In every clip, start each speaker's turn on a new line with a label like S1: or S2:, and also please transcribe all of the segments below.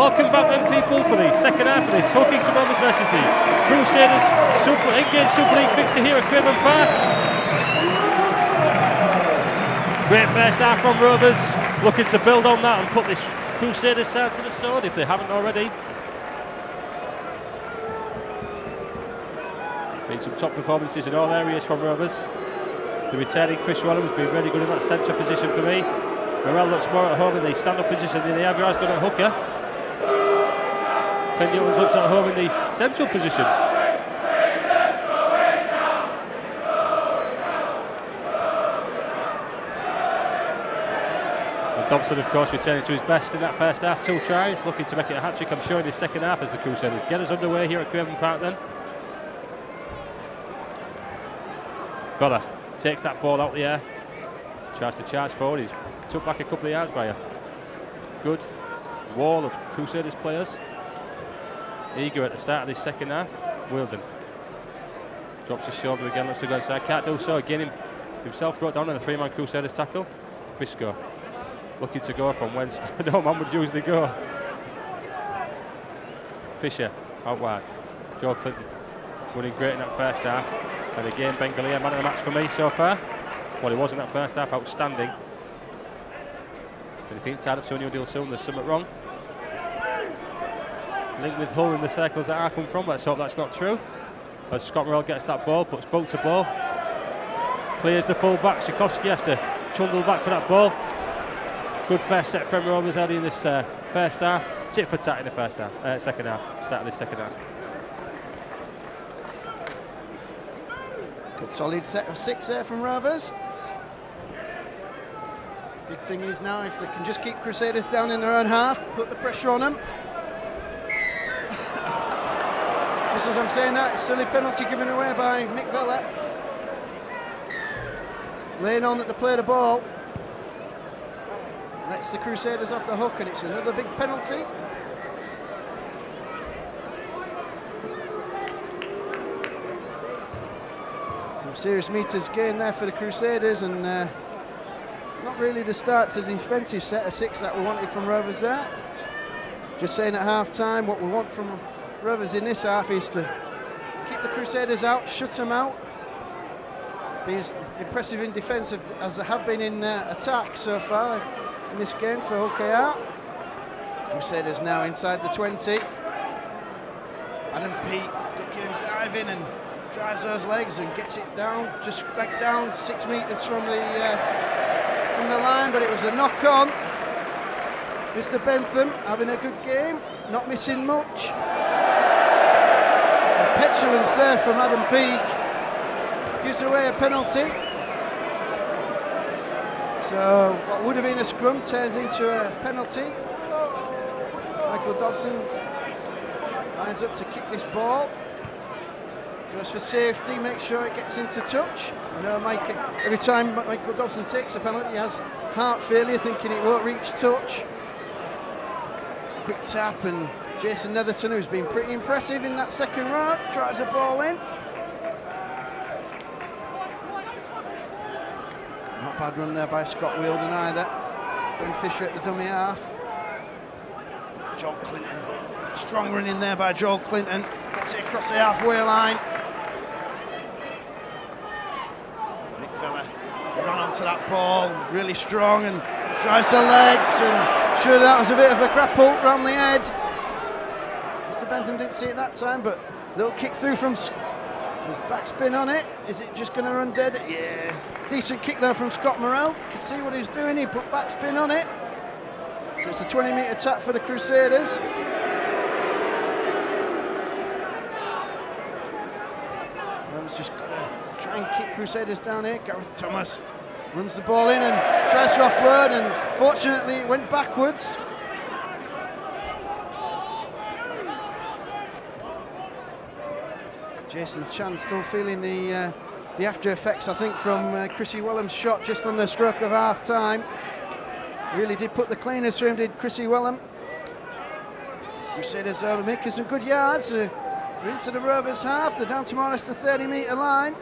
S1: welcome back then people for the second half of this Hull Kingston Rovers versus the Crusaders Engage Super League fixture here at Craven Park. Great first half from Rovers, looking to build on that and put this Crusaders side to the sword if they haven't already. Been some top performances in all areas from Rovers. The returning Chris Wellham has been really good in that centre position for me. Morel looks more at home in the stand-up position than the Aviar's got at hooker. Ken Newlands looks at home in the central position. And Dobson, of course, returning to his best in that first half. 2 tries, looking to make it a hat-trick, I'm sure, in his second half as the Crusaders get us underway here at Craven Park then. Vella takes that ball out the air, tries to charge forward. He's took back a couple of yards by a good wall of Crusaders players. Eager at the start of this second half. Wilden drops his shoulder again, looks to go inside, can't do so. Again, himself brought down on the 3-man Crusaders tackle. Briscoe looking to go from whence no man would usually go. Fisher out wide. Joe Clinton running great in that first half. And again, Bengali, man of the match for me so far. Well, he was in that first half, outstanding. But if he ain't tied up to a new deal soon, there's something wrong. Linked with Hull in the circles that I come from, let's hope that's not true. As Scott Morrell gets that ball, puts boat to ball. Clears the full back, Sikowski has to trundle back for that ball. Good first set from Rovers early in this first half. Tit for tat in the second half, start of this second half.
S2: Good solid set of 6 there from Rovers. Big thing is now if they can just keep Crusaders down in their own half, put the pressure on them. Just as I'm saying that, a silly penalty given away by Mick Vella. Laying on that they play the ball. Lets the Crusaders off the hook and it's another big penalty. Some serious metres gained there for the Crusaders and not really the start to the defensive set of 6 that we wanted from Rovers there. Just saying at half time what we want from Rovers in this half is to keep the Crusaders out, shut them out, be as impressive in defence as they have been in attack so far in this game for Hull KR. Crusaders now inside the 20. Adam Peake ducking and diving and drives those legs and gets it down, just back down 6 metres from the line, but it was a knock on. Mr. Bentham having a good game, not missing much. And petulance there from Adam Peake gives away a penalty. So what would have been a scrum turns into a penalty. Michael Dobson lines up to kick this ball. Goes for safety, makes sure it gets into touch. I know every time Michael Dobson takes a penalty, he has heart failure, thinking it won't reach touch. Quick tap, and Jason Netherton, who's been pretty impressive in that second row, drives the ball in. Not bad run there by Scott Wielden either. Ben Fisher at the dummy half. Joel Clinton, strong run in there by Joel Clinton. Gets it across the halfway line. Ran onto that ball, really strong, and drives the legs, and sure that was a bit of a grapple round the head. Mr. Bentham didn't see it that time, but little kick through from there's backspin on it. Is it just going to run dead? Yeah. Decent kick there from Scott Morrell. You can see what he's doing, he put backspin on it. So it's a 20-metre tap for the Crusaders. Morrell's just got to try and kick Crusaders down here. Gareth Thomas runs the ball in and tries to offload, and fortunately it went backwards. Jason Chan still feeling the after effects, I think, from Chrissy Wellham's shot just on the stroke of half time. Really did put the cleaners through him, did Chrissy Wellham. Crusaders are making some good yards. We're into the Rovers half, they're down to more or less the 30-metre line.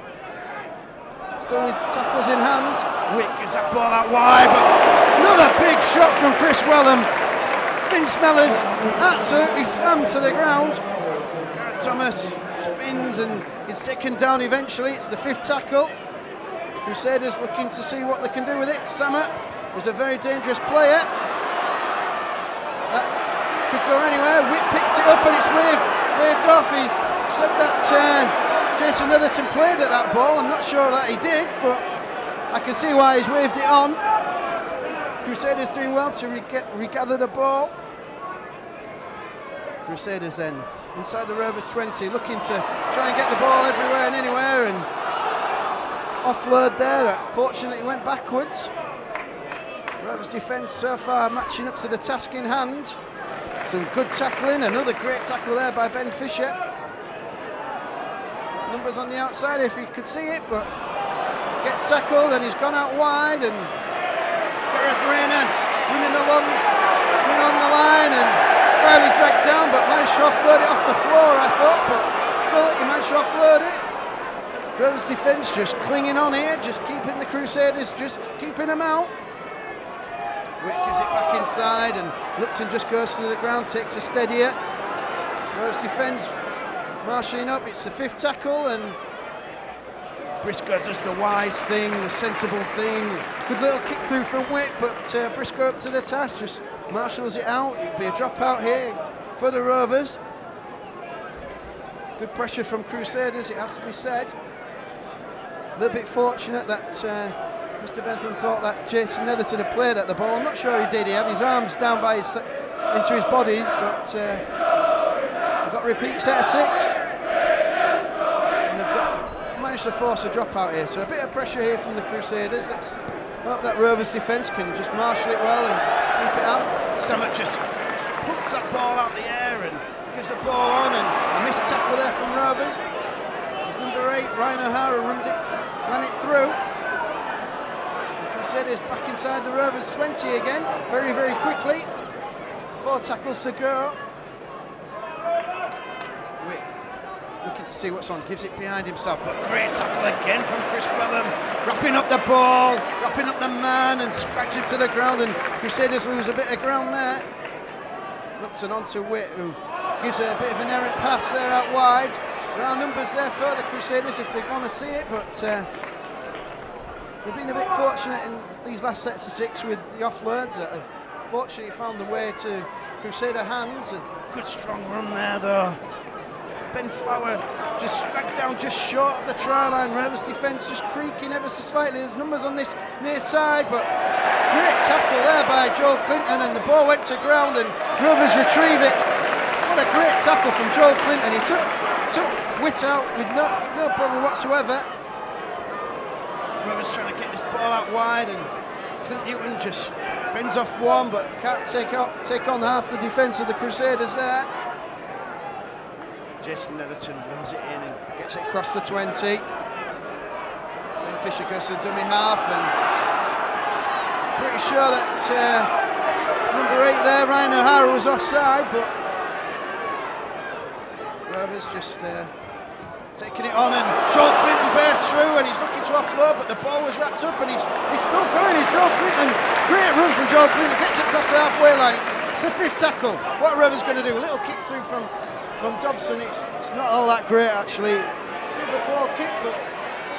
S2: Still with tackles in hand. Wick gets that ball out wide, but another big shot from Chris Wellham. Fin smellers absolutely slammed to the ground. Garrett Thomas spins and is taken down eventually. It's the 5th tackle. Crusaders looking to see what they can do with it. Sammer was a very dangerous player. That could go anywhere. Witt picks it up and it's waved off. He's said that Jason Netherton played at that ball. I'm not sure that he did, but I can see why he's waved it on. Crusaders doing well to regather the ball. Crusaders then inside the Rovers 20, looking to try and get the ball everywhere and anywhere, and offload there. Fortunately, went backwards. Rovers defence so far matching up to the task in hand. Some good tackling, another great tackle there by Ben Fisher. Numbers on the outside if you could see it, but gets tackled and he's gone out wide, and Gareth Rayner running along the line and fairly dragged down, but managed to offload it off the floor, I thought, but still he managed to offload it. Rovers defence just clinging on here, just keeping the Crusaders, just keeping them out. Witt gives it back inside and Lupton just goes to the ground, takes a steadier. Rovers defence marshalling up, it's the 5th tackle, and Briscoe does the wise thing, the sensible thing. Good little kick through from Witt, but Briscoe up to the task, just marshals it out. It'll be a drop out here for the Rovers. Good pressure from Crusaders, it has to be said. A little bit fortunate that Mr. Bentham thought that Jason Netherton had played at the ball. I'm not sure he did. He had his arms down by into his body, but we've got a repeat set of 6. And they've managed to force a drop out here. So a bit of pressure here from the Crusaders. Let's hope that Rovers defence can just marshal it well and keep it out. Sammet just puts that ball out the air and gives the ball on, and a missed tackle there from Rovers. It's number 8, Ryan O'Hara, ran it through. Crusaders back inside the Rovers 20 again, very, very quickly. 4 tackles to go. Witt looking to see what's on, gives it behind himself, but great tackle again from Chris Wellham, wrapping up the ball, wrapping up the man, and scratching to the ground, and Crusaders lose a bit of ground there. Lupton onto Witt, who gives a bit of an errant pass there out wide. There are numbers there for the Crusaders if they want to see it, but they've been a bit fortunate in these last sets of 6 with the offloads that have fortunately found the way to Crusader hands. A good strong run there though. Ben Flower just dragged down just short of the try line. Rovers defence just creaking ever so slightly. There's numbers on this near side, but great tackle there by Joel Clinton, and the ball went to ground and Rovers retrieve it. What a great tackle from Joel Clinton. He took Witt out with no problem whatsoever. Rovers trying to get this ball out wide, and Clint Newton just fends off one, but can't take on half the defence of the Crusaders there. Jason Netherton runs it in and gets it across the 20. Ben Fisher goes to the dummy half, and pretty sure that number 8 there, Ryan O'Hara, was offside, but Rovers just taking it on, and Joel Clinton bursts through and he's looking to offload, but the ball was wrapped up and he's still going. It's Joel Clinton. Great run from Joel Clinton, gets it across the halfway line. It's the 5th tackle. What are Rovers going to do? A little kick through from Dobson. It's not all that great actually. Bit of a ball kick, but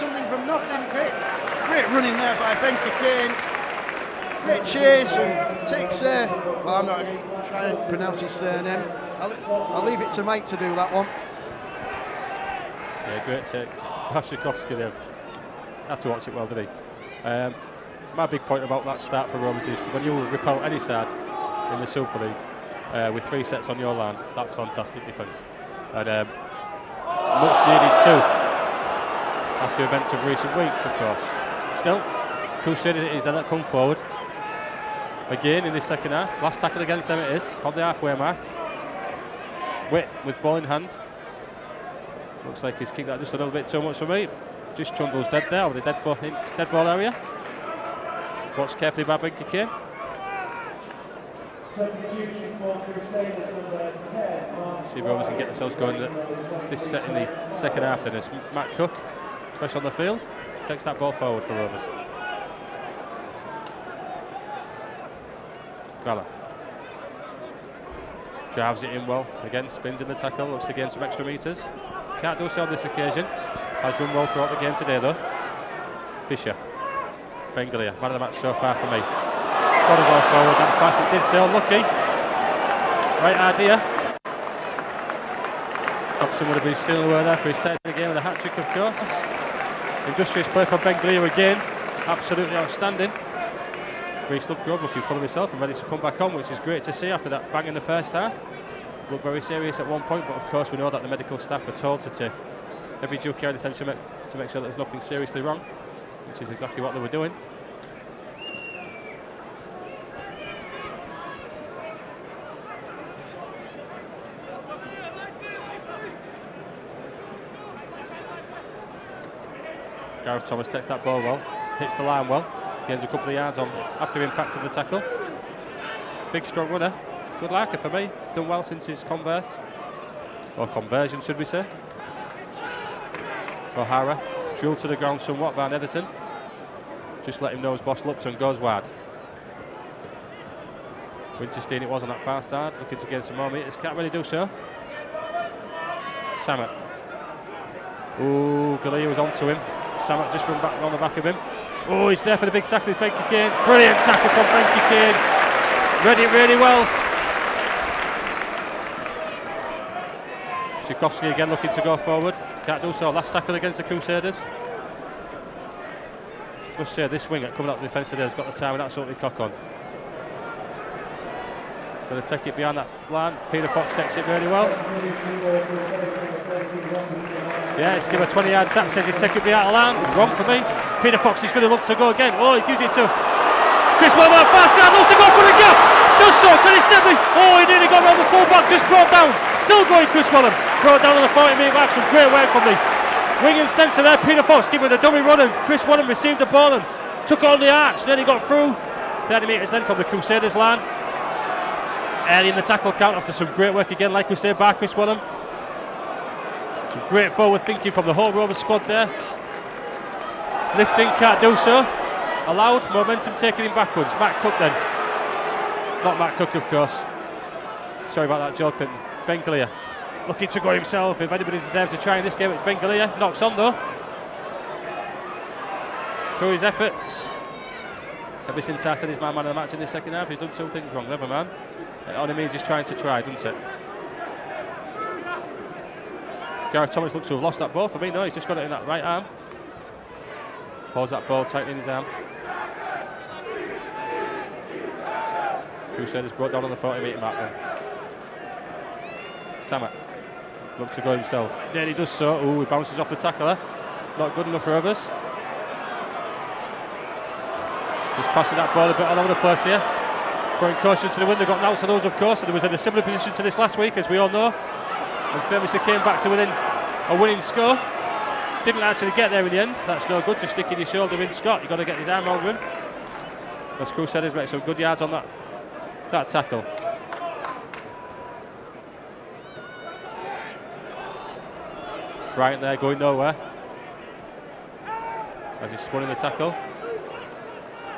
S2: something from nothing. Great running there by Ben Cockayne. Great chase, and takes well, I'm not trying to pronounce his surname. I'll leave it to Mike to do that one.
S1: Yeah, great take. Hashikovsky there. Had to watch it well, did he? My big point about that start for Rovers is when you rip out any side in the Super League with 3 sets on your line, that's fantastic defence. And much needed too after events of recent weeks, of course. Still, Crusaders it is then that come forward again in the second half. Last tackle against them it is, on the halfway mark. Witt with ball in hand. Looks like he's kicked that just a little bit too much for me. Just trundles dead there, with the dead ball area. Watched carefully by Ben Cockayne.
S3: Substitution for Crusaders number 10.
S1: See if Rovers can get themselves going this set in the second half then, as Matt Cook, fresh on the field, takes that ball forward for Rovers. Gala. Drives it in well. Again, spins in the tackle. Looks to gain some extra metres. Can't do so on this occasion. Has run well throughout the game today though. Fisher. Bengalia. Man of the match so far for me. Got to go forward. That pass, it did so. Lucky. Right idea. Thompson would have been still away there for his third of the game with a hat-trick, of course. Industrious play from Bengalia again. Absolutely outstanding. Reece Lovegrove looking full of himself and ready to come back on, which is great to see after that bang in the first half. Looked very serious at one point, but of course we know that the medical staff are told to take every due care and attention to make sure that there's nothing seriously wrong, which is exactly what they were doing. Gareth Thomas takes that ball well, hits the line well, gains a couple of yards on after impact of the tackle. Big strong runner, good marker for me, done well since his convert, or conversion should we say. O'Hara, drilled to the ground somewhat by Netherton, just let him know his boss looked and goes wide. Winterstein it was on that far side, looking to gain some more metres, can't really do so. Samet. Ooh, Galea was onto him. Samet just run back on the back of him. Oh, he's there for the big tackle, it's Benke Kane. Brilliant tackle from Benke Kane. Read it really well. Tchaikovsky again looking to go forward. Can't do so. Last tackle against the Crusaders. Must say this winger coming out of the defence today has got the timing absolutely cock on. Going to take it behind that line. Peter Fox takes it really well. Yeah, it's give a 20-yard tap, says he'd take it behind the line. Wrong for me. Peter Fox is going to look to go again. Oh, he gives it to Chris Wellman, fast down, looks to go for the gap. Does so, Kenny Stebley. Oh, he nearly got around the full-back, just brought down. Still going, Chris Wellman. Brought down on the 40-metre mark, some great work from the wing and centre there. Peter Fox giving a dummy run and Chris Wellman received the ball and took on the arch. Then he got through. 30 metres then from the Crusaders line. Early in the tackle count after some great work again, like we say, by Chris Wellman. Some great forward thinking from the whole Rovers squad there. Lifting, can't do so. Allowed, momentum taking him backwards. Matt Cook then. Not Matt Cook, of course. Sorry about that, Joe Clinton. Bengalia looking to go himself. If anybody deserves to try in this game, it's Bengalia. Knocks on though. Through his efforts. Ever since I said he's my man of the match in this second half, he's done two things wrong. Never man. It only means he's trying to try, doesn't it? Gareth Thomas looks to have lost that ball. For me, no, he's just got it in that right arm. Holds that ball tightly in his arm. Crusaders brought down on the 40-metre mark then. Samet looks to go himself. Then he does so. Ooh, he bounces off the tackler. Not good enough for others. Just passing that ball a bit all over the place here. Throwing caution to the wind. They got announced to those, of course, and they was in a similar position to this last week, as we all know. And famously came back to within a winning score. Didn't actually get there in the end. That's no good. Just sticking your shoulder in, Scott. You've got to get his arm over him. As Crusaders make some good yards on that tackle. Bryant there going nowhere. As he spun in the tackle.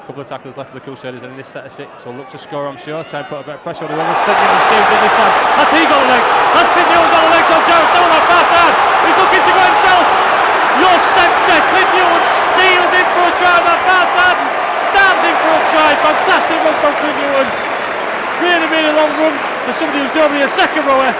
S1: Couple of tackles left for the Crusaders and in this set of 6, so look to score, I'm sure. Try and put a bit of pressure on the Rovers. Clint Newman steals in this time. Has he got the legs? Has Clint Newman got the legs on Jared Sullivan on far side? He's looking to go himself. Your centre, Clint Newman steals in for a try on that far side. Stabs in for a try. Fantastic run from Clint Newman. Really, really long run for somebody who's normally a second rower.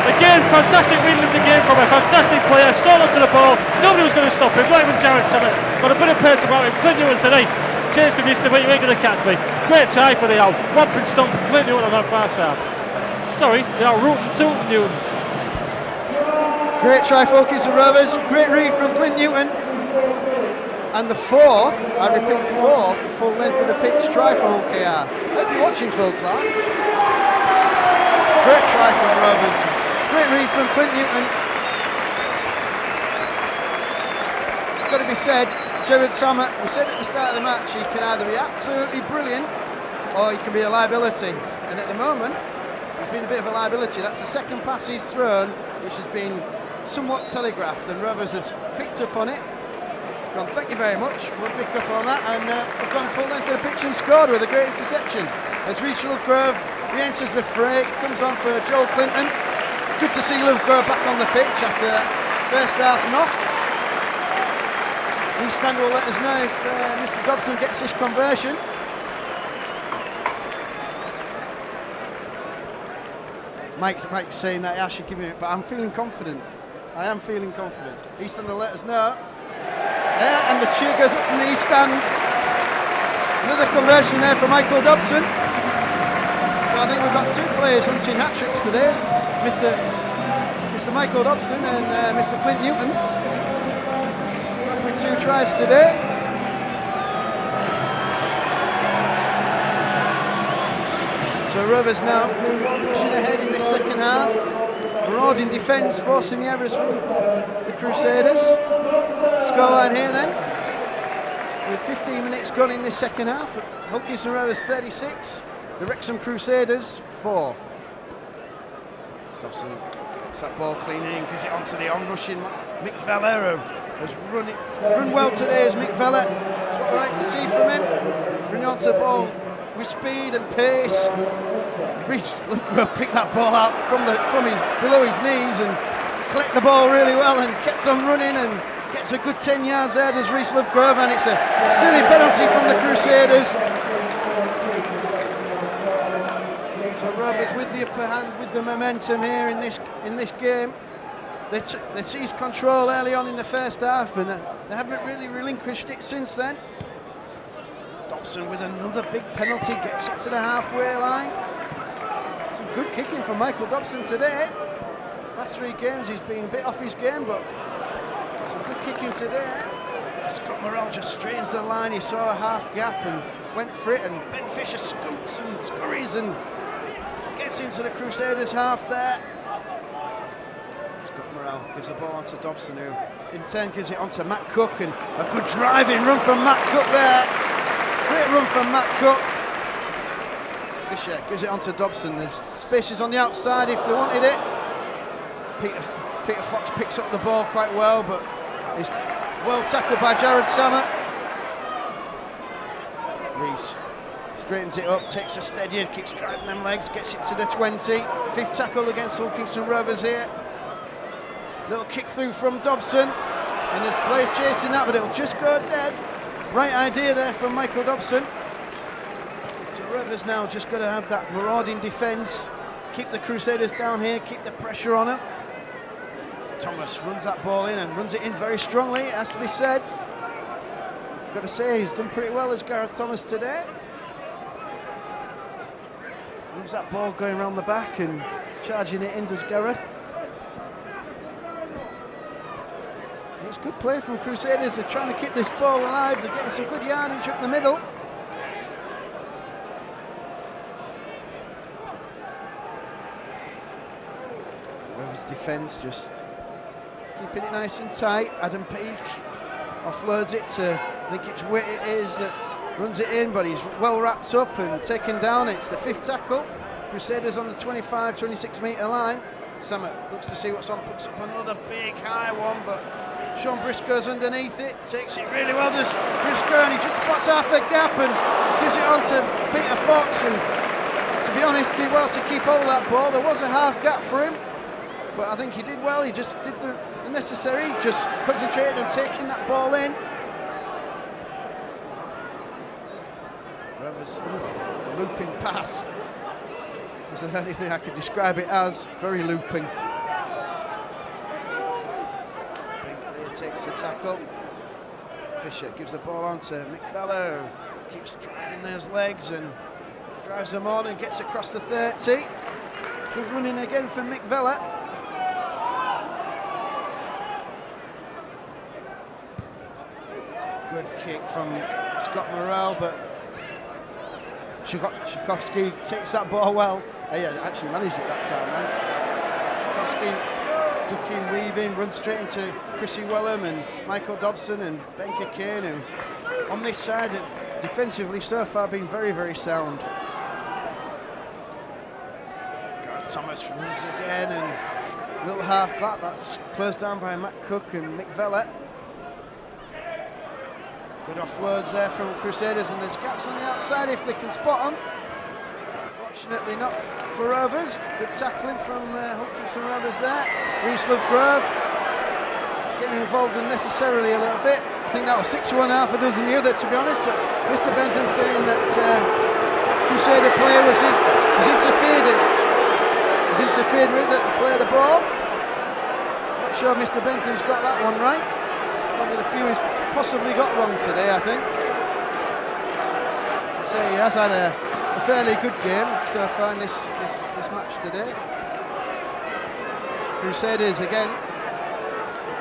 S1: Again, fantastic reading of the game from a fantastic player. Stole onto the ball. Nobody was going to stop him. Not even Jared Sullivan. Got a bit of pace about him. Clint Newman said, hey, cheers for Mister, but you ain't going to catch me. Great try for the owl. Whopping stomp, Clint Newman on that far side. Sorry, they are rooting to Newton.
S2: Great try for Kilkenny Rovers. Great read from Clint Newton. And the fourth, I repeat, fourth full length of the pitch try for OKR. Hope you're watching, Phil Clark. Great try from Rovers. Great read from Clint Newton. It's got to be said, Jared Samet, we said at the start of the match, he can either be absolutely brilliant or he can be a liability. And at the moment, he's been a bit of a liability. That's the second pass he's thrown, which has been somewhat telegraphed, and Rovers have picked up on it. gone, thank you very much. We'll pick up on that, and we've gone full length of the pitch and scored with a great interception. As Rhys Lovegrove re-enters the fray, comes on for Joel Clinton. Good to see Lovegrove back on the pitch after that first half knock. East Stand will let us know if Mr. Dobson gets this conversion. Mike's saying that I should give him it, but I'm feeling confident. I am feeling confident. East Stand will let us know. Yeah, and the cheer goes up from the East Stand. Another conversion there for Michael Dobson. So I think we've got two players hunting hat-tricks today. Mr. Michael Dobson and Mr. Clint Newton. With 2 tries today. So Rovers now pushing ahead in this second half. Marauding defence, forcing the errors from the Crusaders. Scoreline here then, with 15 minutes gone in this second half. Hulkinson Rovers 36, the Wrexham Crusaders 4. Dobson gets that ball clean in, gives it onto the onrushing Mick Vella, who has run well today as Mick Vella. That's what we like to see from him. Running onto the ball with speed and pace. Rhys Lovegrove picked that ball out from his below his knees and collected the ball really well and kept on running and gets a good 10 yards there, does Rhys Lovegrove, and it's a silly penalty from the Crusaders. So Rovers with the upper hand, with the momentum here in this game. They seized control early on in the first half, and they haven't really relinquished it since then. Dobson with another big penalty, gets it to the halfway line. Some good kicking from Michael Dobson today. Last 3 games he's been a bit off his game, but some good kicking today. Scott Morrell just straightens the line. He saw a half gap and went for it, and Ben Fisher scoots and scurries and gets into the Crusaders half there. Scott Morrell gives the ball on to Dobson, who in turn gives it on to Matt Cook, and a good driving run from Matt Cook there. Great run from Matt Cook. Fisher gives it on to Dobson. There's spaces on the outside if they wanted it. Peter Fox picks up the ball quite well, but he's well tackled by Jared Samet. Rhys straightens it up, takes a steadier, keeps driving them legs, gets it to the 20. 5th tackle against Hull Kingston Rovers here. Little kick through from Dobson, and there's players chasing that, but it'll just go dead. Right idea there from Michael Dobson. So Rovers now just got to have that marauding defence, keep the Crusaders down here, keep the pressure on them. Thomas runs that ball in and runs it in very strongly, it has to be said. Got to say, he's done pretty well as Gareth Thomas today. Moves that ball going around the back and charging it in, does Gareth. It's good play from Crusaders. They're trying to keep this ball alive. They're getting some good yardage up the middle. Rovers defence just keeping it nice and tight. Adam Peake offloads it to, I think it's Witt it is that runs it in, but he's well wrapped up and taken down. It's the 5th tackle. Crusaders on the 25-26 metre line. Samet looks to see what's on, puts up another big high one, but Sean Briscoe's underneath it, takes it really well, does Briscoe, and he just spots half a gap and gives it on to Peter Fox, and to be honest, did well to keep hold of that ball. There was a half gap for him, but I think he did well. He just did the necessary, just concentrated on taking that ball in. Rovers, looping pass. Isn't there anything I could describe it as? Very looping. Bengalir takes the tackle. Fisher gives the ball on to Mick Vella, who keeps driving those legs and drives them on and gets across the 30. Good running again from Mick Vella. Good kick from Scott Morrell, but Tchaikovsky takes that ball well. He actually managed it that time, right? Tchaikovsky ducking, weaving, runs straight into Chrissy Wellham and Michael Dobson and Ben Kane, who on this side defensively so far been very, very sound. Gareth Thomas runs again, and a little half gap that's closed down by Matt Cook and Mick Vella. Good offloads there from Crusaders, and there's gaps on the outside if they can spot them. Fortunately not for Rovers. Good tackling from Hull Rovers there. Reese Lovegrove getting involved unnecessarily a little bit. I think that was 6-1, half a dozen the other, to be honest, but Mr. Bentham saying that Crusader player was interfered with at the play of the ball. Not sure Mr. Bentham's got that one right. One of the few he's possibly got wrong today, I think. To say he has had a fairly good game so far in this match today. Crusaders again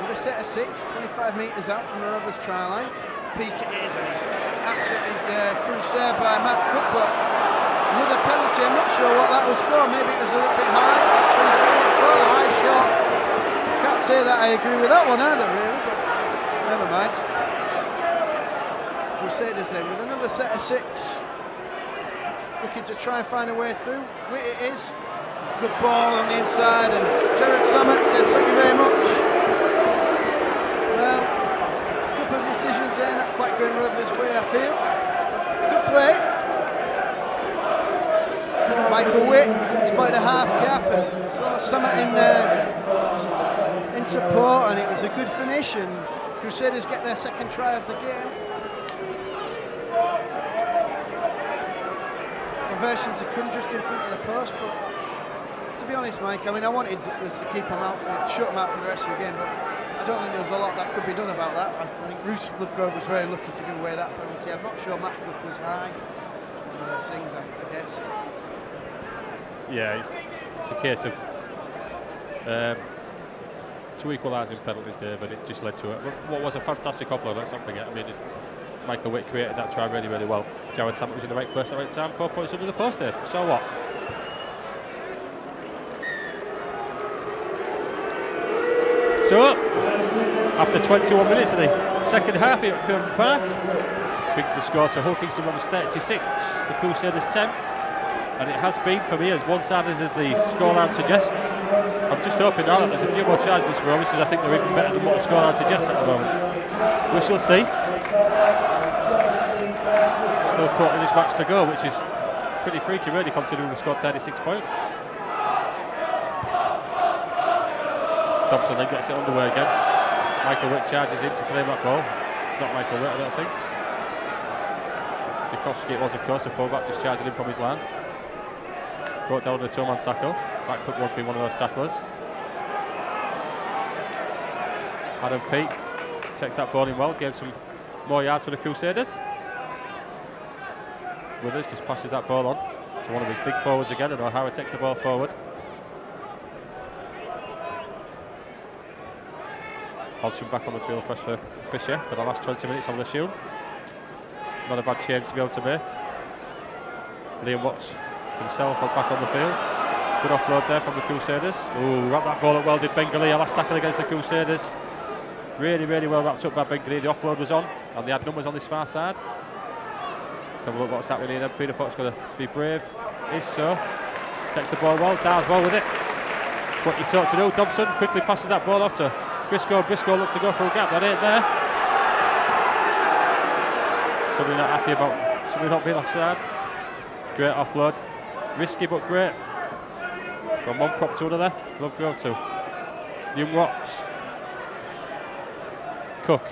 S2: with a set of 6, 25 metres out from the Rovers try line. Peak it is, and it's absolutely cruised there by Matt Cook, but another penalty. I'm not sure what that was for. Maybe it was a little bit high. That's what he's giving it for. High shot. Can't say that I agree with that one either, really, but never mind. Crusaders then with another set of 6, looking to try and find a way through. It is. Good ball on the inside, and Gerard Sammet says thank you very much. Well, a couple of decisions there, not quite going Rovers' way, I feel. But good play. Michael Witt spotted a half gap and saw Sammet in support, and it was a good finish, and Crusaders get their second try of the game. Conversions have come just in front of the post, but to be honest, Mike, I mean, I wanted was to keep them out, shut them out for the rest of the game, but I don't think there was a lot that could be done about that. I think Bruce Lovegrove was very lucky to give away that penalty. I'm not sure Matt Cook was high. One of those things, I guess.
S1: Yeah, it's a case of 2 equalising penalties there, but it just led to it. What was a fantastic offload, let's not forget. I mean, Michael Witt created that try really, really well. Jared Sammet was in the right place at the right time, 4 points under the post there. So what? So, after 21 minutes of the second half here at Curtin Park, brings the score to Hull Kingston Rovers 36, the Crusaders 10. And it has been, for me, as one-sided as the scoreline suggests. I'm just hoping now that there's a few more chances for Rovers, because I think they're even better than what the scoreline suggests at the moment. We shall see. Still caught in this match to go, which is pretty freaky, really, considering we scored 36 points. Dobson then gets it underway again. Michael Witt charges in to claim that ball. It's not Michael Witt, I don't think. Tchaikovsky it was, of course, the fullback just charging in from his line. Brought down the 2-man tackle. That could be one of those tacklers. Adam Peake takes that ball in well, gains some more yards for the Crusaders. Withers just passes that ball on to one of his big forwards again, and O'Hara takes the ball forward. Hodgson back on the field for Fisher for the last 20 minutes, I will assume. Not a bad change to be able to make. Liam Watts himself back on the field. Good offload there from the Crusaders. Ooh, wrapped that ball up well, did Bengali. A last tackle against the Crusaders. Really, really well wrapped up by Bengali. The offload was on, and they had numbers on this far side. Let's have a look what's happening here. Peter Fox going to be brave. Is so. Takes the ball well, does well with it. What you thought to do. Dobson quickly passes that ball off to Briscoe. Briscoe looked to go for a gap. That ain't there. Somebody not happy about somebody not being offside. Great offload. Risky but great. From one prop to another. Lovegrove to Young Watts. Cook.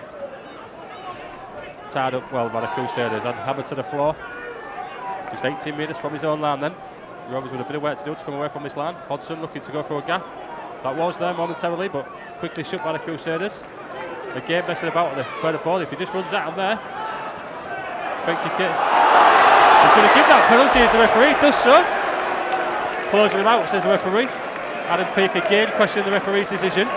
S1: Tied up well by the Crusaders and hammered to the floor. Just 18 metres from his own line then. Rovers with a bit of work to do to come away from this line. Hodgson looking to go for a gap. That was there momentarily, but quickly shut by the Crusaders. Again messing about with the ball. If he just runs at him there, Benke he's going to give that penalty as the referee. Does so. Closing him out, says the referee. Adam Peake again questioning the referee's decision.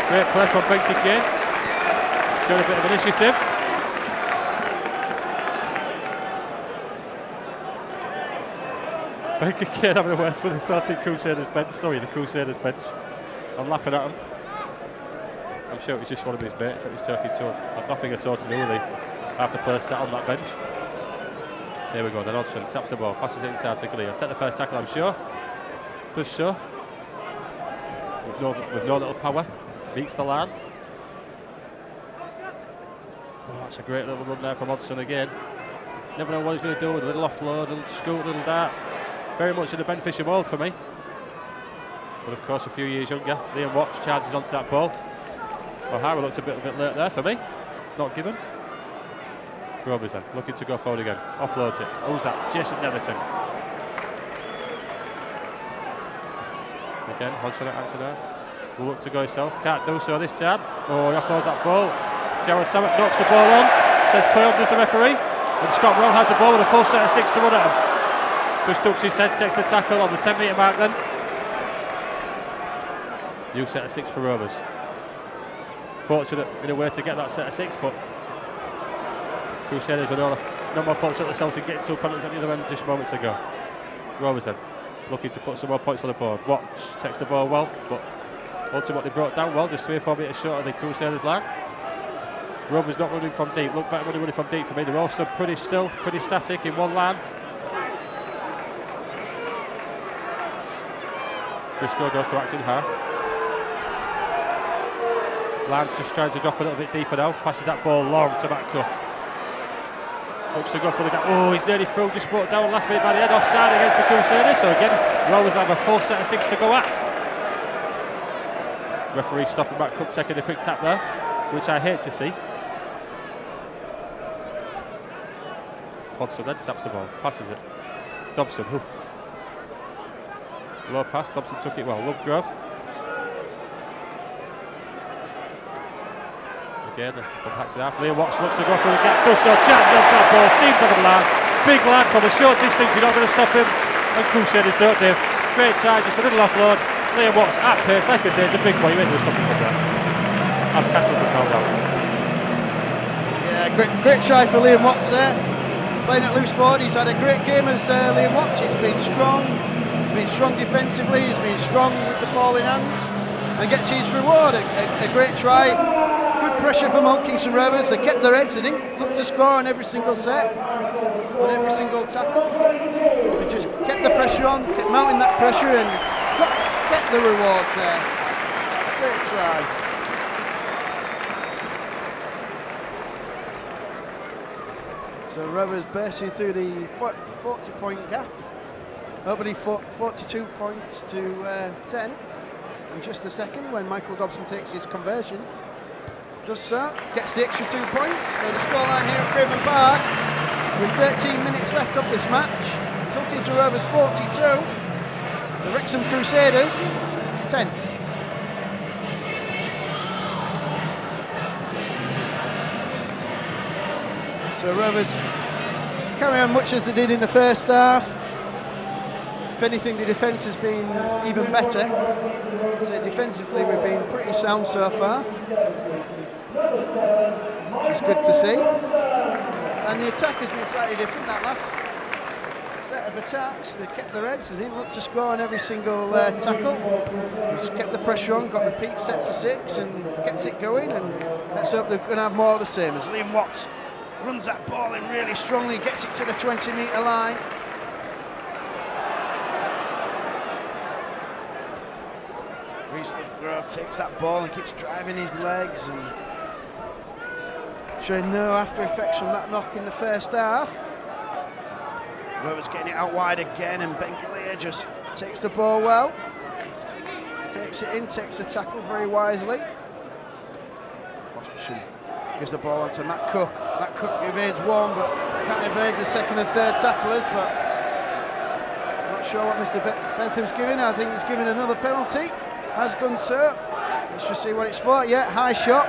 S1: Great play from Benke again. Showing a bit of initiative. Benke again having a word with the Celtic Crusaders bench. Sorry, the Crusaders bench. I'm laughing at him. I'm sure it was just one of his mates that was talking to him. Had nothing at all to do with it. After players sat on that bench. Here we go, then Hodgson taps the ball, passes it inside to Glee. Take the first tackle, I'm sure. Does so. With no little power. Beats the line. That's a great little run there from Hodgson again. Never know what he's going to do with a little offload, a little scoot, a little dart. Very much in the Ben Fisher mould for me. But of course, a few years younger. Liam Watts charges onto that ball. O'Hara looked a bit late there for me. Not given. Rovers then, looking to go forward again. Offloads it. Who's that? Jason Netherton. Again, Hodgson at Antonin. Will look to go himself. Can't do so this time. Oh, he offloads that ball. Gerald Samet knocks the ball on. Says play on, does the referee. And Scott Brown has the ball with a full set of 6 to run at him. Bush ducks his head, takes the tackle on the 10 metre mark then. New set of 6 for Rovers. Fortunate in a way to get that set of 6, but Crusaders were no more fortunate themselves in getting 2 penalties at the other end just moments ago. Rovers then, looking to put some more points on the board. Watts takes the ball well, but ultimately brought down well, just 3 or 4 metres short of the Crusaders line. Rovers not running from deep. Look back when they're running from deep for me. They're all stood pretty still, pretty static in one line. Briscoe goes to act in half. Lance just trying to drop a little bit deeper now. Passes that ball long to Matt Cook. Looks to go for the gap. Oh, he's nearly through. Just brought down last minute by the head offside against the Crusaders. So again, Rovers have a full set of 6 to go at. Referee stopping Matt Cook, taking a quick tap there, which I hate to see. Hodgson then taps the ball, passes it. Dobson, low pass, Dobson took it well. Lovegrove. Again, from back to half. Liam Watts looks to go through the gap, does so, charges onto that ball, steams over the line. Big lad from a short distance, you're not going to stop him. And Crusaders don't, Dave. Great try, just a little offload. Liam Watts at pace, like I say, it's a big boy, you ain't going to stop him from there. As Castleton found out.
S2: Yeah, great try for Liam Watts there. Playing at loose forward, he's had a great game as Liam Watts. He's been strong defensively, he's been strong with the ball in hand and gets his reward, a great try. Good pressure from Hull Kingston Rovers. They kept their heads, they didn't look to score on every single set, on every single tackle. They just kept the pressure on, kept mounting that pressure and kept the rewards there. Great try. So Rovers bursting through the 40-point gap, opening 42 points to 10 in just a second when Michael Dobson takes his conversion. Does so, gets the extra 2 points. So the scoreline here at Craven Park with 13 minutes left of this match. Talking to Rovers 42, the Wrexham Crusaders 10. So Rovers carry on much as they did in the first half. If anything, the defence has been even better. So defensively we've been pretty sound so far, which is good to see. And the attack has been slightly different. That last set of attacks, they kept their heads, they didn't look to score on every single tackle. Just kept the pressure on, got repeat sets of 6 and kept it going, and let's hope they're going to have more of the same as Liam Watts runs that ball in really strongly, gets it to the 20-metre line. Reece Lovegrove takes that ball and keeps driving his legs and showing no after effects from that knock in the first half. Rovers getting it out wide again, and Bengalia just takes the ball well. Takes it in, takes the tackle very wisely. Hodgson gives the ball on to Matt Cook. Matt Cook evades one, but can't evade the second and third tacklers, but not sure what Mr. Bentham's giving. I think he's giving another penalty. Has done so. Let's just see what it's for. Yeah, high shot.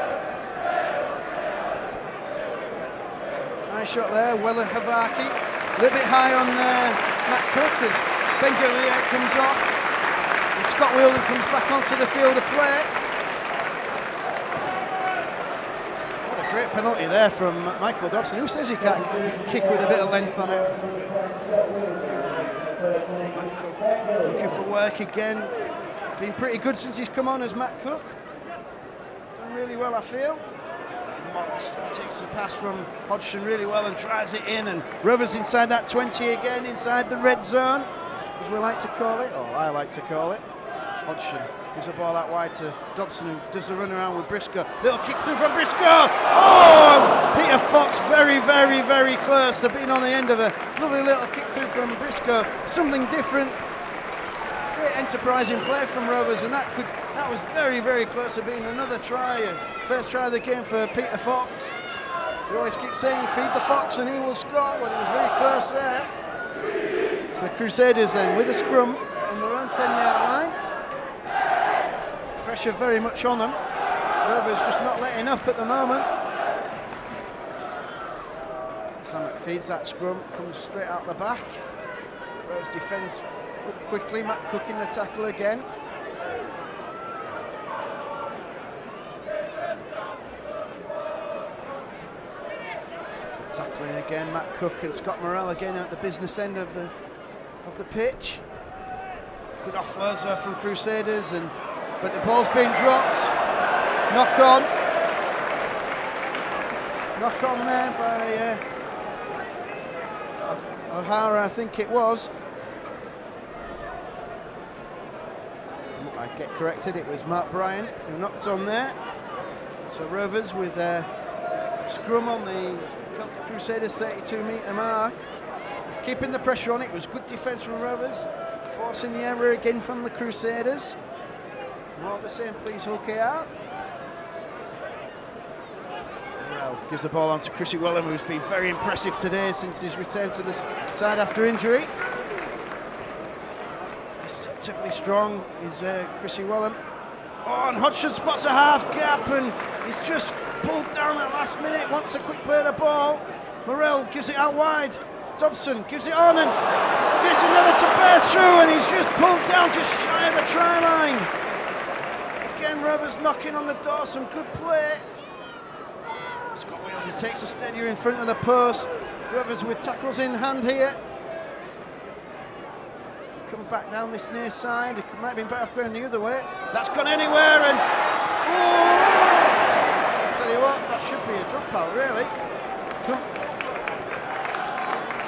S2: High shot there, Weller Havaki. A little bit high on Matt Cook as Bengalia comes off. And Scott Wheeldon comes back onto the field of play. Great penalty there from Michael Dobson. Who says he can't kick with a bit of length on it? Looking for work again. Been pretty good since he's come on as Matt Cook. Done really well, I feel. Mott takes the pass from Hodgson really well and drives it in, and Rovers inside that 20 again, inside the red zone, as we like to call it, or I like to call it. Hodgson Gives the ball out wide to Dobson, who does the run around with Briscoe. Little kick through from Briscoe. Oh, Peter Fox very, very, very close to being on the end of a lovely little kick through from Briscoe. Something different. Great enterprising play from Rovers, and that was very, very close to being another try. First try of the game for Peter Fox. We always keep saying feed the Fox and he will score. Well, it was very close there. So Crusaders then with a scrum on their own 10-yard line. Pressure very much on them. Rovers just not letting up at the moment. Samek feeds that scrum, comes straight out the back. Rovers defends up quickly. Matt Cook in the tackle again. Tackling again, Matt Cook and Scott Morrell again at the business end of the pitch. Good offloads there from Crusaders, but the ball's been dropped. Knock on there by O'Hara, I think it was. I get corrected, it was Mark Bryant who knocked on there. So Rovers with a scrum on the Celtic Crusaders 32-metre mark. Keeping the pressure on, it was good defence from Rovers. Forcing the error again from the Crusaders. More of the same, please, Hulk out. Well, gives the ball on to Chrissy Wellham, who's been very impressive today since his return to the side after injury. Deceptively strong is Chrissy Wellham. Oh, and Hodgson spots a half gap, and he's just pulled down at last minute. Wants a quick play of the ball. Morrell gives it out wide. Dobson gives it on and gets another to bear through, and he's just pulled down just shy of the try line. Again, Rovers knocking on the door, some good play. Scott Wheeldon takes a steadier in front of the post. Rovers with tackles in hand here. Come back down this near side. It might have been better off going the other way. That's gone anywhere, and I'll tell you what, that should be a dropout, really.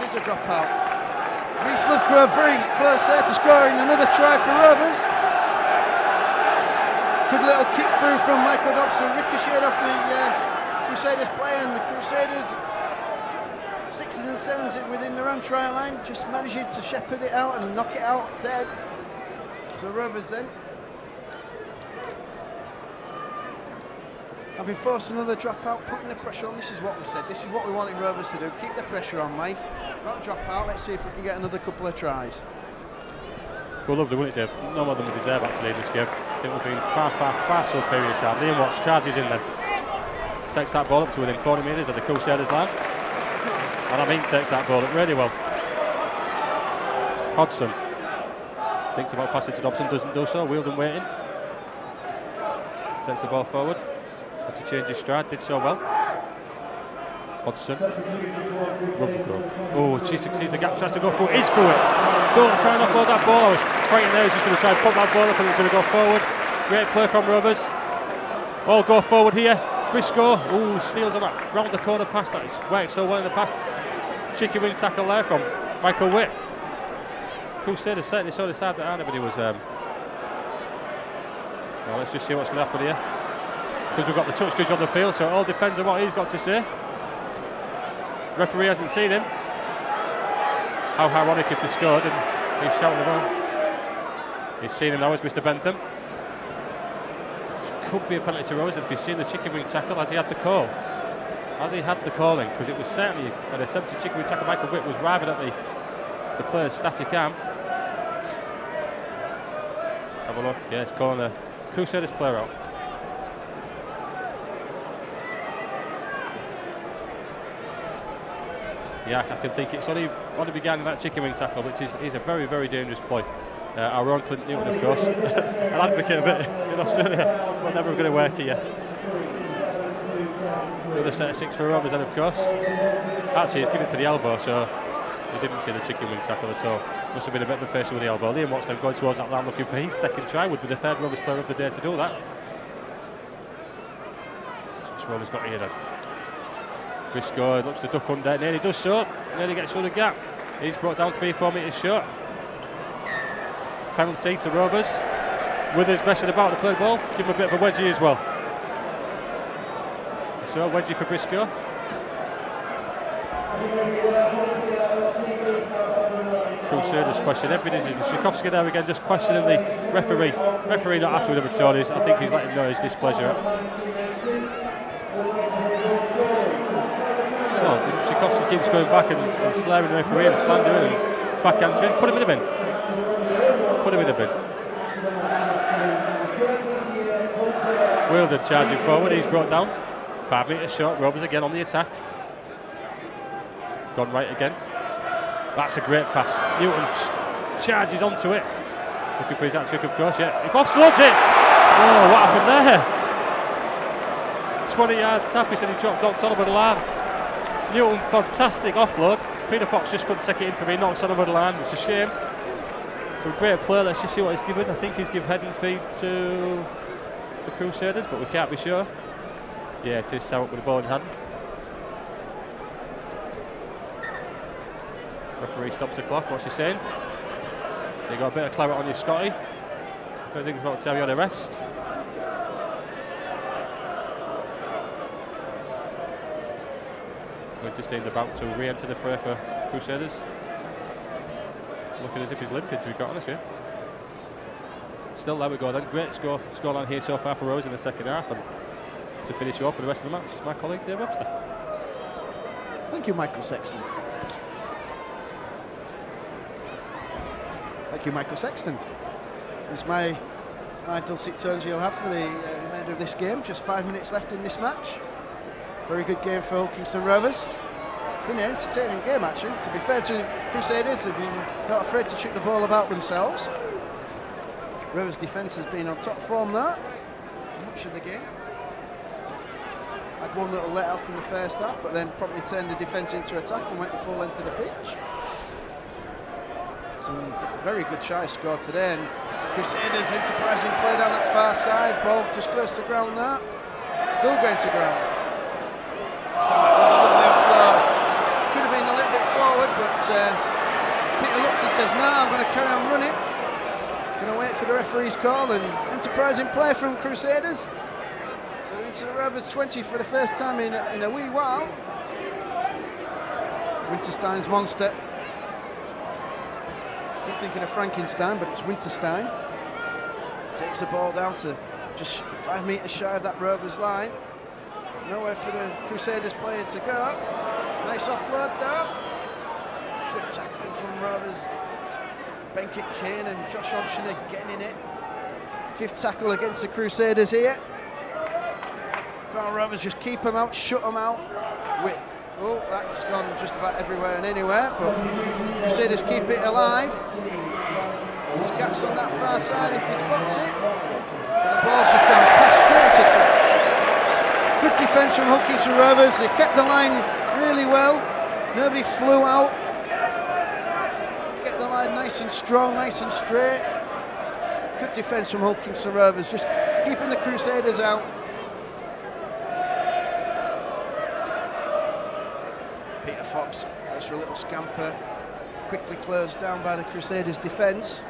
S2: It is a dropout. Reece Lovegrove very close there to scoring another try for Rovers. Good little kick through from Michael Dobson, ricocheted off the Crusaders player, and the Crusaders 6s and 7s within their own try line, just managing to shepherd it out and knock it out dead. So Rovers then, having forced another dropout, putting the pressure on. This is what we said, this is what we wanted Rovers to do, keep the pressure on, mate. Not a dropout, let's see if we can get another couple of tries.
S1: Well, lovely, wouldn't it, Dave? No more than we deserve actually in this game. It would have been far superior side. Liam Watts charges in then. Takes that ball up to within 40 metres of the Crusaders line. And I mean takes that ball up really well. Hodgson thinks about passing to Dobson, doesn't do so. Wheeldon waiting. Takes the ball forward. Had to change his stride, did so well. Hodgson. Oh, sees the gap, tries to go through it. Is through it. Don't try and offload that ball. I was frightened there. He's just going to try and put that ball up and it's going to go forward. Great play from Rovers. All go forward here. Briscoe, steals on that round the corner pass. That is worked so well in the past. Chicken wing tackle there from Michael Witt. Crusaders certainly saw the side that anybody was. Well, let's just see what's going to happen here. Because we've got the touch judge on the field, so it all depends on what he's got to say. Referee hasn't seen him. How ironic if they scored and he's shouting them on. He's seen him now as Mr. Bentham. Could be a penalty to Rovers, and if he's seen the chicken wing tackle, has he had the call? Has he had the calling? Because it was certainly an attempted chicken wing tackle. Michael Witt was arriving at the player's static arm. Let's have a look. Yeah, it's calling the Crusaders player out. Yeah, I can think it's only began in that chicken wing tackle, which is a very, very dangerous play. Our own Clint Newton, of course, an advocate of it in Australia, but never going to work here. Another set of 6 for Rovers then, of course. Actually, he's given it for the elbow, so he didn't see the chicken wing tackle at all. Must have been a bit of a facial with the elbow. Liam Watts then going towards that line looking for his second try, would be the third Rovers player of the day to do that. This Rovers got here then. Briscoe looks to duck under, nearly does so, nearly gets through the gap. He's brought down 3-4 metres short. Penalty to Rovers. Withers messing about to play the ball. Give him a bit of a wedgie as well. So wedgie for Briscoe. Crusaders question everything. Sikorski there again, just questioning the referee. Referee not happy with him at all. I think he's letting him know his displeasure. Well, if Sikorski keeps going back and slamming the referee and slandering and backhands him, put him in the bin. Put him in the bin. Wilder charging forward, he's brought down. 5 metres short, Rovers again on the attack. Gone right again. That's a great pass. Newton charges onto it. Looking for his hat trick, of course, yeah. He offloads it! Oh, what happened there? 20-yard tap, he said he knocked on over the line. Newton, fantastic offload. Peter Fox just couldn't take it in for me, knocks on over the line. It's a shame. So a great play, let's just see what he's given. I think he's given head and feet to the Crusaders, but we can't be sure. Yeah, it is Sarrett with the ball in hand. Referee stops the clock. What's he saying? So you got a bit of claret on you, Scotty. Don't think he's about to tell you on the rest. Winterstein's about to re-enter the fray for Crusaders. Looking as if he's limping, to be quite honest with you. Still, there we go then. Great scoreline here so far for Rose in the second half. And to finish you off for the rest of the match, my colleague Dave Webster.
S2: Thank you, Michael Sexton. Thank you, Michael Sexton. It's my dulcet tones you'll have for the remainder of this game. Just 5 minutes left in this match. Very good game for Kingston Rovers. Been an entertaining game, actually. To be fair to Crusaders, they've been not afraid to chuck the ball about themselves. Rovers' defence has been on top form there, much of the game. Had one little let off in the first half, but then promptly turned the defence into attack and went the full length of the pitch. Some very good tries scored today, and Crusaders enterprising play down that far side. Ball just goes to ground there. Still going to ground. Could have been a little bit forward, but Peter looks and says, no, I'm going to carry on running. Going to wait for the referee's call, and enterprising play from Crusaders. So into the Rovers 20 for the first time in a wee while. Winterstein's monster. I'm thinking of Frankenstein, but it's Winterstein. Takes the ball down to just 5 metres shy of that Rovers line. Nowhere for the Crusaders player to go. Nice offload there. Good tackling from Rovers. Benker Kane and Josh Hodgson are getting in it. 5th tackle against the Crusaders here. Can't Rovers just keep them out, shut them out. Oh, that's gone just about everywhere and anywhere, but Crusaders keep it alive. There's gaps on that far side if he spots it. But the ball's just gone past straight to touch. Good defence from Kingston Rovers. They kept the line really well. Nobody flew out. Kept the line nice and strong, nice and straight. Good defence from Kingston Rovers, just keeping the Crusaders out. Peter Fox goes for a little scamper, quickly closed down by the Crusaders' defence.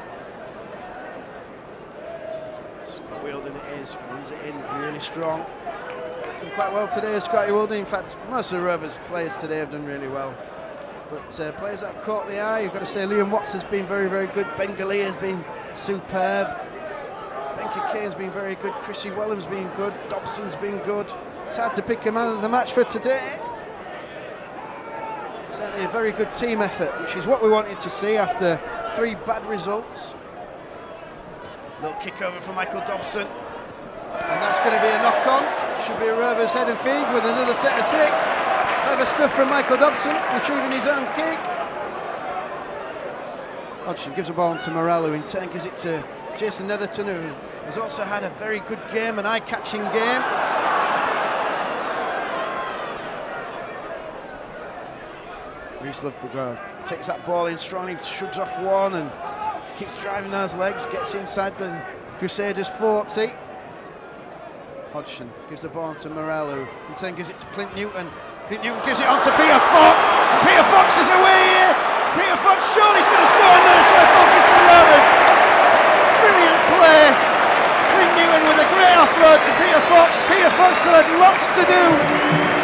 S2: Scott Wheeldon it is, runs it in really strong. Done quite well today, Scotty Wheeldon. In fact, most of the Rovers players today have done really well. But players that have caught the eye, you've got to say Liam Watts has been very, very good. Bengali has been superb. Benker Kane's been very good. Chrissy Wellham's been good. Dobson's been good. It's hard to pick a man of the match for today. Certainly a very good team effort, which is what we wanted to see after 3 bad results. Little kick over from Michael Dobson. And that's going to be a knock-on. Should be a Rovers head and feed with another set of 6. Clever stuff from Michael Dobson, retrieving his own kick. Hodgson gives the ball to Morello, who in turn gives it to Jason Netherton, who has also had a very good game, an eye-catching game. Reese Lovegrove takes that ball in strongly, shrugs off one and keeps driving those legs, gets inside the Crusaders 40. Hodgson gives the ball to Morello, and then gives it to Clint Newton. Clint Newton gives it on to Peter Fox. Peter Fox is away here. Peter Fox surely is going to score another try for Kingston Rovers. Brilliant play Fox. Peter Fox still had lots to do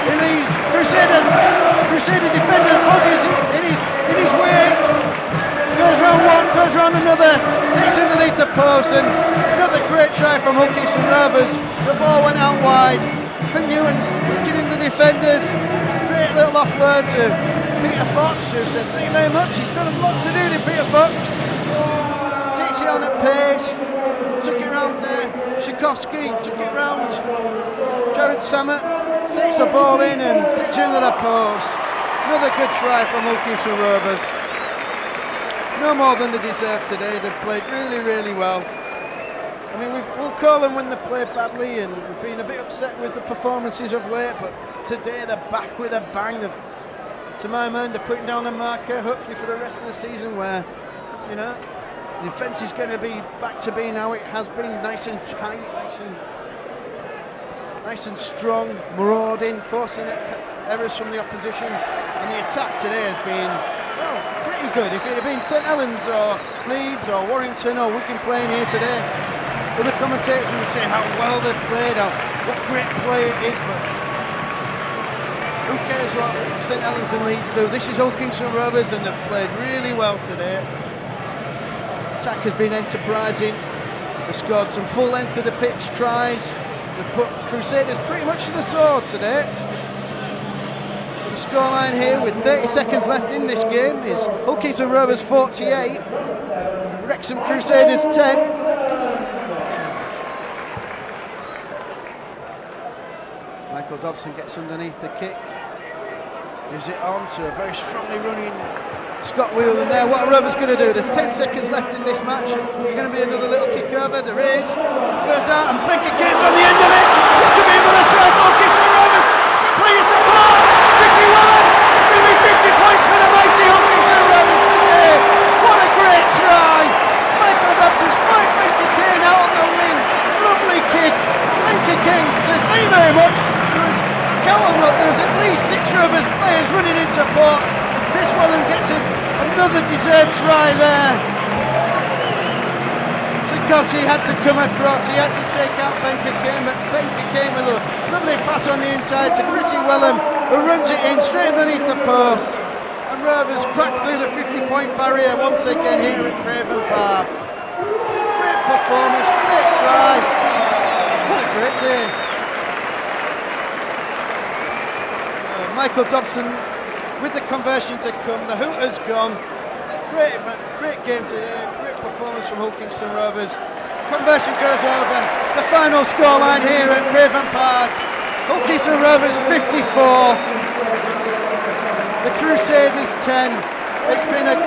S2: in these Crusader defender buggers in his way. Goes round one, goes round another, takes underneath the post, and another great try from Hull Kingston Rovers. The ball went out wide. And Newton's looking in the defenders. Great little offload to Peter Fox, who said thank you very much. He's still had lots to do to Peter Fox. Takes it on at pace. Took it round there. Tchaikovsky took it round. Jared Samet takes the ball in and takes it into the post. Another good try from Hull Kingston Rovers. No more than they deserve today. They've played really, really well. I mean, we'll call them when they play badly, and we've been a bit upset with the performances of late, but today they're back with a bang. To my mind, they're putting down a marker, hopefully for the rest of the season, where, you know, the defence is going to be back to being how it has been, nice and tight, nice and strong, marauding, forcing errors from the opposition. And the attack today has been, well, pretty good. If it had been St Helens or Leeds or Warrington or Wigan playing here today, other commentators would say how well they've played, what great play it is, but who cares what St Helens and Leeds do? This is Hull Kingston Rovers, and they've played really well today. Attack has been enterprising. They've scored some full length of the pitch tries. They've put Crusaders pretty much to the sword today. So the scoreline here with 30 seconds left in this game is Hull Kingston Rovers 48, Wrexham Crusaders 10. Michael Dobson gets underneath the kick, gives it on to a very strongly running Scott Whelan there. What are Rovers going to do? There's 10 seconds left in this match. Is there going to be another little kick over? There is. Goes out and Benke Kane's on the end of it. This could be another try for Hull Kingston Rovers. Playing support. Chrissy Whelan. It's going to be 50 points for the mighty Hull Kingston Rovers today. What a great try. Michael Dobson's fight Benke Kane out on the wing. Lovely kick. Benke Kane says thank you very much. There's at least 6 Rovers players running in support. Chris Whelan gets another deserved try there. Because he had to come across, he had to take out Benke Kane, but Benke Kane with a lovely pass on the inside to Chrissy Whelan, who runs it in straight underneath the post. And Rovers crack through the 50-point barrier once again here at Craven Park. Great performance, great try. What a great day. Michael Dobson with the conversion to come, the hooter's gone. Great game today, great performance from Hull Kingston Rovers. Conversion goes over. The final scoreline here at Craven Park. Hull Kingston Rovers 54, the Crusaders 10. It's been a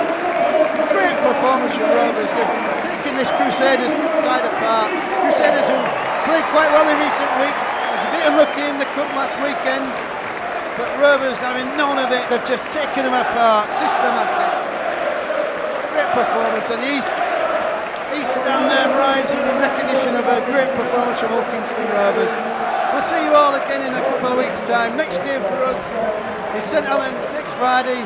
S2: great performance from Rovers. They've taken this Crusaders side apart. Crusaders who played quite well in recent weeks. Was a bit unlucky in the cup last weekend. But Rovers having none of it, they've just taken them apart, systematic. Great performance, and he's down there rising in recognition of a great performance from Hull Kingston Rovers. We'll see you all again in a couple of weeks' time. Next game for us is St Helens next Friday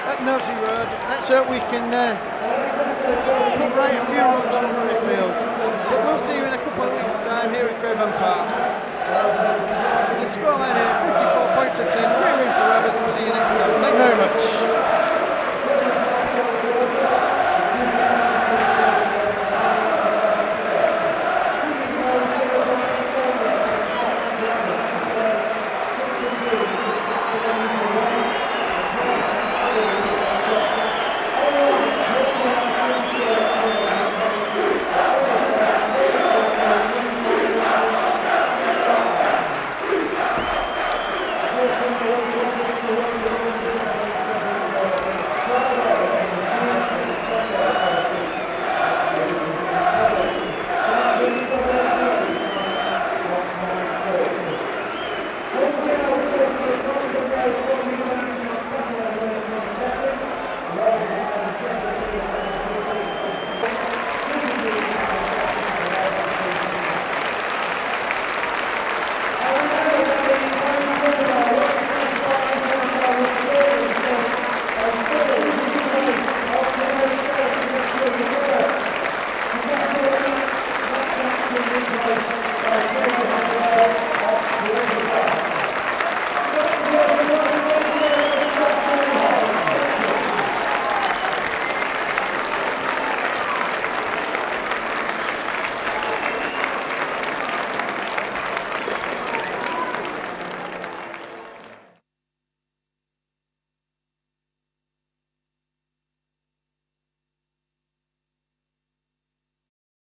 S2: at Nosey Road. Let's hope we can put right a few runs from Murrayfield. But we'll see you in a couple of weeks' time here at Craven Park. Well, with the scoreline here, 54 points to 10, great win for Rovers. We'll see you next time. Thank you very much.